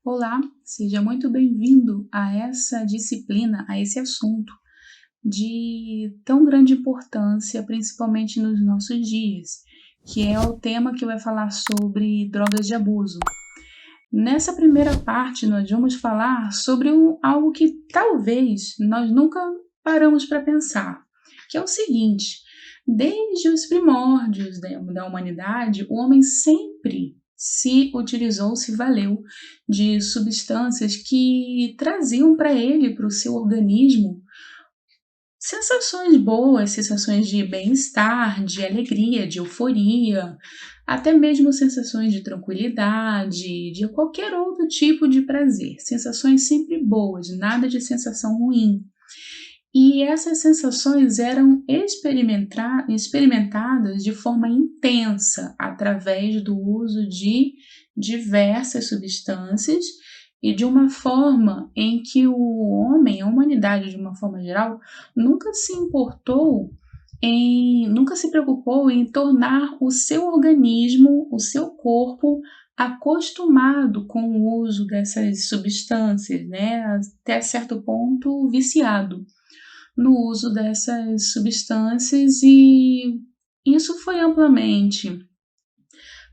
Olá, seja muito bem-vindo a essa disciplina, a esse assunto de tão grande importância, principalmente nos nossos dias, que é o tema que vai falar sobre drogas de abuso. Nessa primeira parte, nós vamos falar sobre algo que talvez nós nunca paramos para pensar, que é o seguinte: desde os primórdios da humanidade, o homem sempre se utilizou, se valeu de substâncias que traziam para ele, para o seu organismo, sensações boas, sensações de bem-estar, de alegria, de euforia, até mesmo sensações de tranquilidade, de qualquer outro tipo de prazer. Sensações sempre boas, nada de sensação ruim. E essas sensações eram experimentadas de forma intensa através do uso de diversas substâncias e de uma forma em que o homem, a humanidade de uma forma geral, nunca se importou nunca se preocupou em tornar o seu organismo, o seu corpo, acostumado com o uso dessas substâncias, né? Até certo ponto viciado no uso dessas substâncias, e isso foi amplamente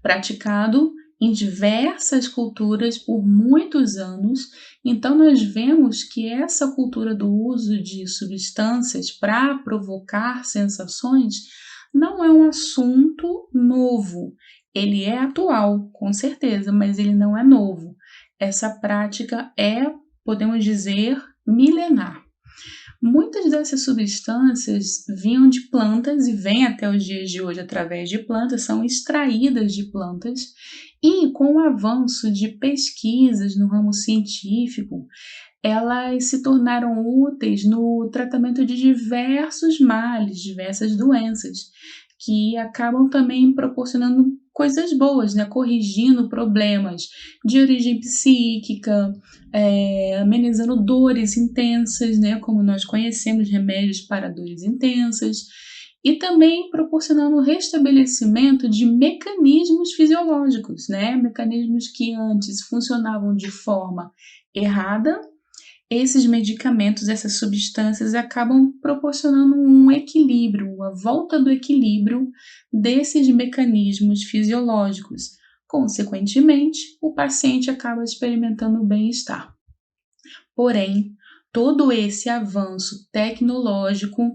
praticado em diversas culturas por muitos anos. Então nós vemos que essa cultura do uso de substâncias para provocar sensações não é um assunto novo. Ele é atual, com certeza, mas ele não é novo. Essa prática é, podemos dizer, milenar. Muitas dessas substâncias vinham de plantas e vêm até os dias de hoje através de plantas, são extraídas de plantas, e com o avanço de pesquisas no ramo científico, elas se tornaram úteis no tratamento de diversos males, diversas doenças, que acabam também proporcionando coisas boas, né? Corrigindo problemas de origem psíquica, amenizando dores intensas, né? Como nós conhecemos, remédios para dores intensas, e também proporcionando o restabelecimento de mecanismos fisiológicos, né? Mecanismos que antes funcionavam de forma errada. Esses medicamentos, essas substâncias acabam proporcionando um equilíbrio, a volta do equilíbrio desses mecanismos fisiológicos. Consequentemente, o paciente acaba experimentando bem-estar. Porém, todo esse avanço tecnológico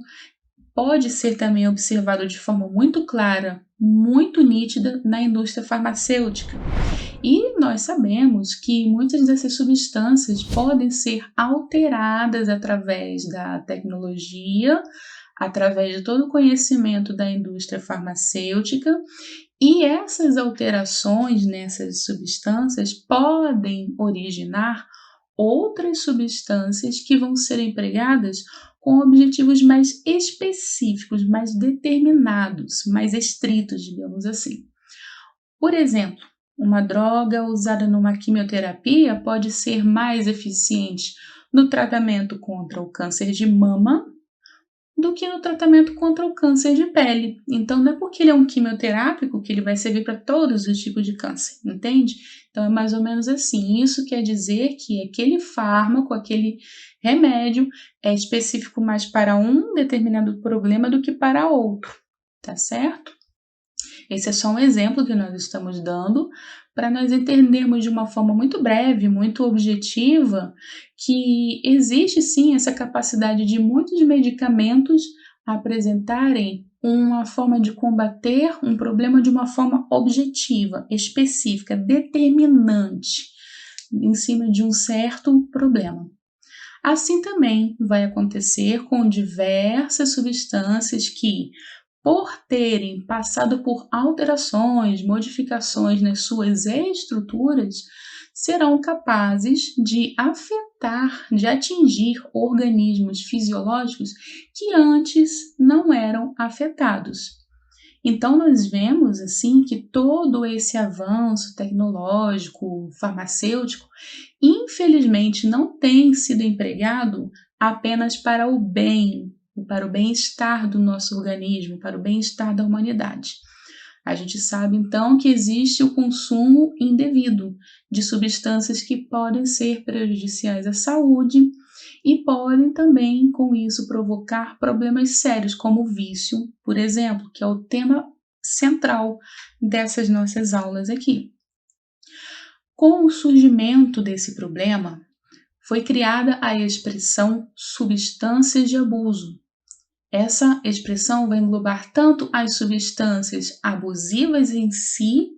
pode ser também observado de forma muito clara, muito nítida na indústria farmacêutica. E nós sabemos que muitas dessas substâncias podem ser alteradas através da tecnologia, através de todo o conhecimento da indústria farmacêutica, e essas alterações nessas substâncias podem originar outras substâncias que vão ser empregadas com objetivos mais específicos, mais determinados, mais estritos, digamos assim. Por exemplo, uma droga usada numa quimioterapia pode ser mais eficiente no tratamento contra o câncer de mama do que no tratamento contra o câncer de pele. Então, não é porque ele é um quimioterápico que ele vai servir para todos os tipos de câncer, entende? Então, é mais ou menos assim. Isso quer dizer que aquele fármaco, aquele remédio é específico mais para um determinado problema do que para outro, tá certo? Esse é só um exemplo que nós estamos dando para nós entendermos de uma forma muito breve, muito objetiva, que existe sim essa capacidade de muitos medicamentos apresentarem uma forma de combater um problema de uma forma objetiva, específica, determinante, em cima de um certo problema. Assim também vai acontecer com diversas substâncias que, por terem passado por alterações, modificações nas suas estruturas, serão capazes de afetar, de atingir organismos fisiológicos que antes não eram afetados. Então, nós vemos assim que todo esse avanço tecnológico, farmacêutico, infelizmente não tem sido empregado apenas para o bem, para o bem-estar do nosso organismo, para o bem-estar da humanidade. A gente sabe, então, que existe o consumo indevido de substâncias que podem ser prejudiciais à saúde e podem também, com isso, provocar problemas sérios, como o vício, por exemplo, que é o tema central dessas nossas aulas aqui. Com o surgimento desse problema, foi criada a expressão substâncias de abuso. Essa expressão vai englobar tanto as substâncias abusivas em si,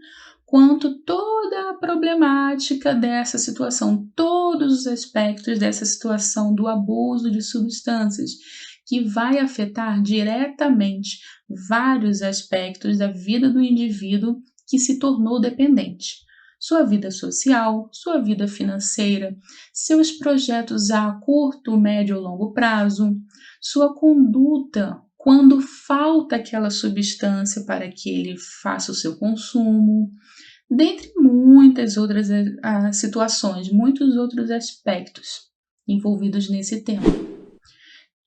quanto toda a problemática dessa situação, todos os aspectos dessa situação do abuso de substâncias, que vai afetar diretamente vários aspectos da vida do indivíduo que se tornou dependente. Sua vida social, sua vida financeira, seus projetos a curto, médio ou longo prazo, sua conduta quando falta aquela substância para que ele faça o seu consumo, dentre muitas outras situações, muitos outros aspectos envolvidos nesse tema.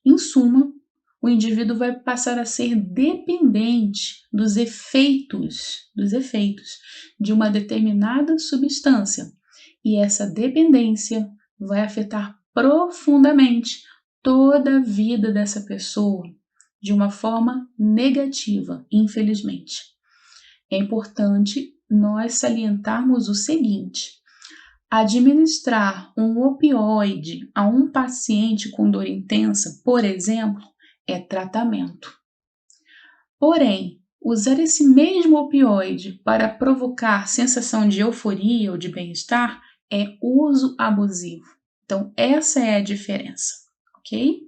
Em suma, o indivíduo vai passar a ser dependente dos efeitos de uma determinada substância, e essa dependência vai afetar profundamente toda a vida dessa pessoa de uma forma negativa, infelizmente. É importante nós salientarmos o seguinte: administrar um opioide a um paciente com dor intensa, por exemplo, é tratamento. Porém, usar esse mesmo opioide para provocar sensação de euforia ou de bem-estar é uso abusivo. Então, essa é a diferença, ok?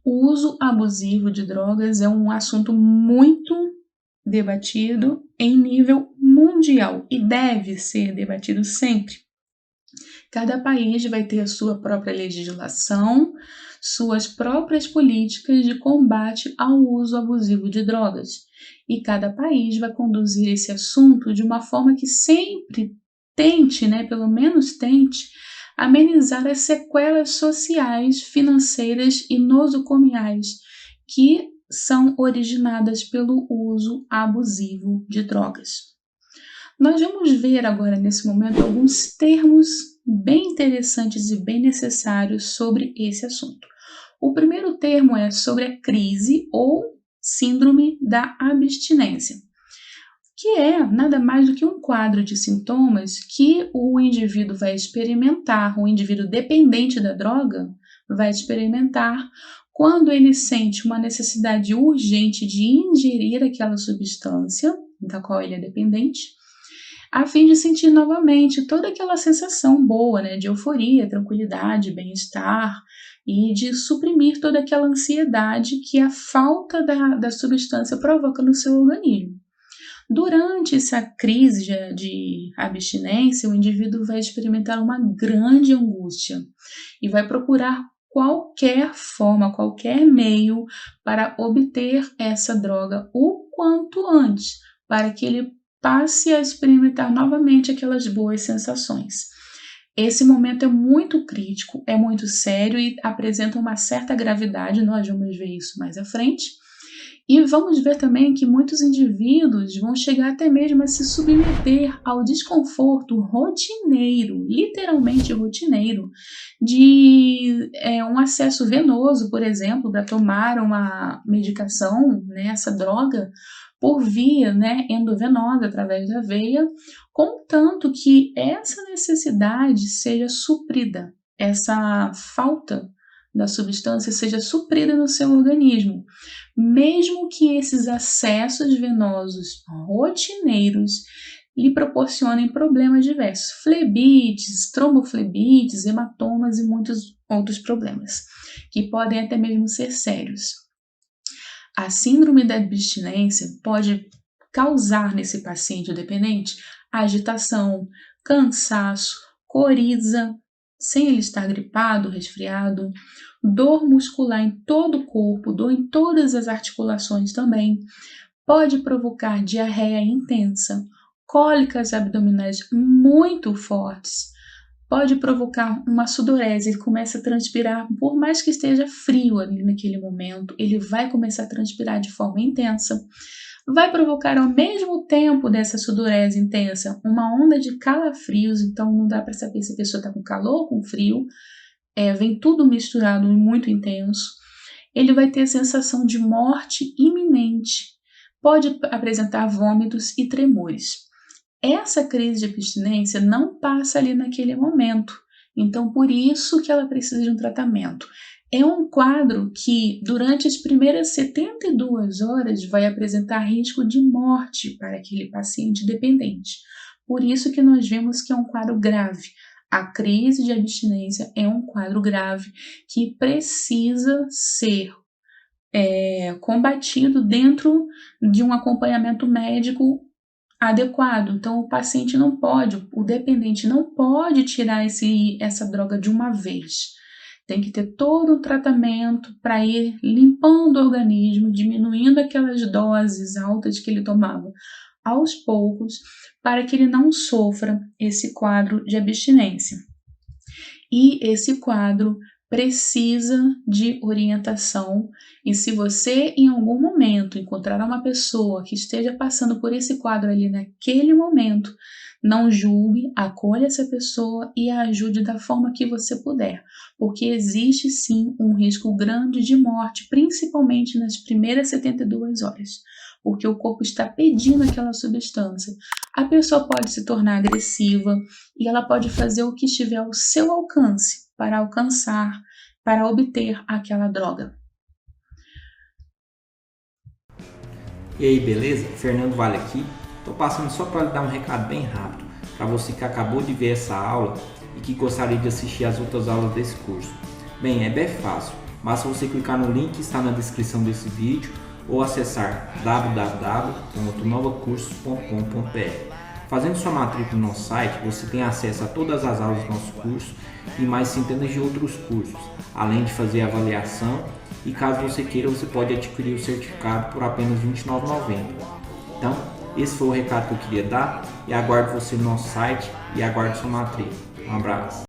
O uso abusivo de drogas é um assunto muito debatido em nível mundial e deve ser debatido sempre. Cada país vai ter a sua própria legislação, suas próprias políticas de combate ao uso abusivo de drogas. E cada país vai conduzir esse assunto de uma forma que sempre tente, pelo menos tente, amenizar as sequelas sociais, financeiras e nosocomiais que são originadas pelo uso abusivo de drogas. Nós vamos ver agora, nesse momento, alguns termos bem interessantes e bem necessários sobre esse assunto. O primeiro termo é sobre a crise ou síndrome da abstinência, que é nada mais do que um quadro de sintomas que o indivíduo vai experimentar, o indivíduo dependente da droga vai experimentar quando ele sente uma necessidade urgente de ingerir aquela substância da qual ele é dependente, a fim de sentir novamente toda aquela sensação boa, de euforia, tranquilidade, bem-estar e de suprimir toda aquela ansiedade que a falta da substância provoca no seu organismo. Durante essa crise de abstinência, o indivíduo vai experimentar uma grande angústia e vai procurar qualquer forma, qualquer meio para obter essa droga o quanto antes, para que ele passe a experimentar novamente aquelas boas sensações. Esse momento é muito crítico, é muito sério e apresenta uma certa gravidade, nós vamos ver isso mais à frente. E vamos ver também que muitos indivíduos vão chegar até mesmo a se submeter ao desconforto rotineiro, literalmente rotineiro, de um acesso venoso, por exemplo, para tomar uma medicação, essa droga, por via endovenosa, através da veia, contanto que essa necessidade seja suprida, essa falta da substância seja suprida no seu organismo, mesmo que esses acessos venosos rotineiros lhe proporcionem problemas diversos, flebites, tromboflebites, hematomas e muitos outros problemas, que podem até mesmo ser sérios. A síndrome da abstinência pode causar nesse paciente dependente agitação, cansaço, coriza, sem ele estar gripado, resfriado, dor muscular em todo o corpo, dor em todas as articulações também, pode provocar diarreia intensa, cólicas abdominais muito fortes, pode provocar uma sudorese, ele começa a transpirar, por mais que esteja frio ali naquele momento, ele vai começar a transpirar de forma intensa. Vai provocar ao mesmo tempo dessa sudorese intensa uma onda de calafrios, então não dá para saber se a pessoa está com calor ou com frio, vem tudo misturado e muito intenso. Ele vai ter a sensação de morte iminente, pode apresentar vômitos e tremores. Essa crise de abstinência não passa ali naquele momento, então por isso que ela precisa de um tratamento. É um quadro que durante as primeiras 72 horas vai apresentar risco de morte para aquele paciente dependente. Por isso que nós vemos que é um quadro grave. A crise de abstinência é um quadro grave que precisa ser combatido dentro de um acompanhamento médico adequado. Então, o paciente não pode, o dependente não pode tirar essa droga de uma vez. Tem que ter todo um tratamento para ir limpando o organismo, diminuindo aquelas doses altas que ele tomava aos poucos, para que ele não sofra esse quadro de abstinência. E esse quadro precisa de orientação, e se você em algum momento encontrar uma pessoa que esteja passando por esse quadro ali naquele momento, não julgue, acolha essa pessoa e a ajude da forma que você puder, porque existe sim um risco grande de morte, principalmente nas primeiras 72 horas, porque o corpo está pedindo aquela substância. A pessoa pode se tornar agressiva e ela pode fazer o que estiver ao seu alcance para obter aquela droga. E aí, beleza? Fernando Vale aqui. Estou passando só para lhe dar um recado bem rápido para você que acabou de ver essa aula e que gostaria de assistir as outras aulas desse curso. Bem, é bem fácil, basta você clicar no link que está na descrição desse vídeo ou acessar www.novacursos.com.br. Fazendo sua matrícula no nosso site, você tem acesso a todas as aulas do nosso curso e mais centenas de outros cursos, além de fazer avaliação, e caso você queira, você pode adquirir o certificado por apenas R$ 29,90. Então, esse foi o recado que eu queria dar e aguardo você no nosso site e aguardo sua matrícula. Um abraço.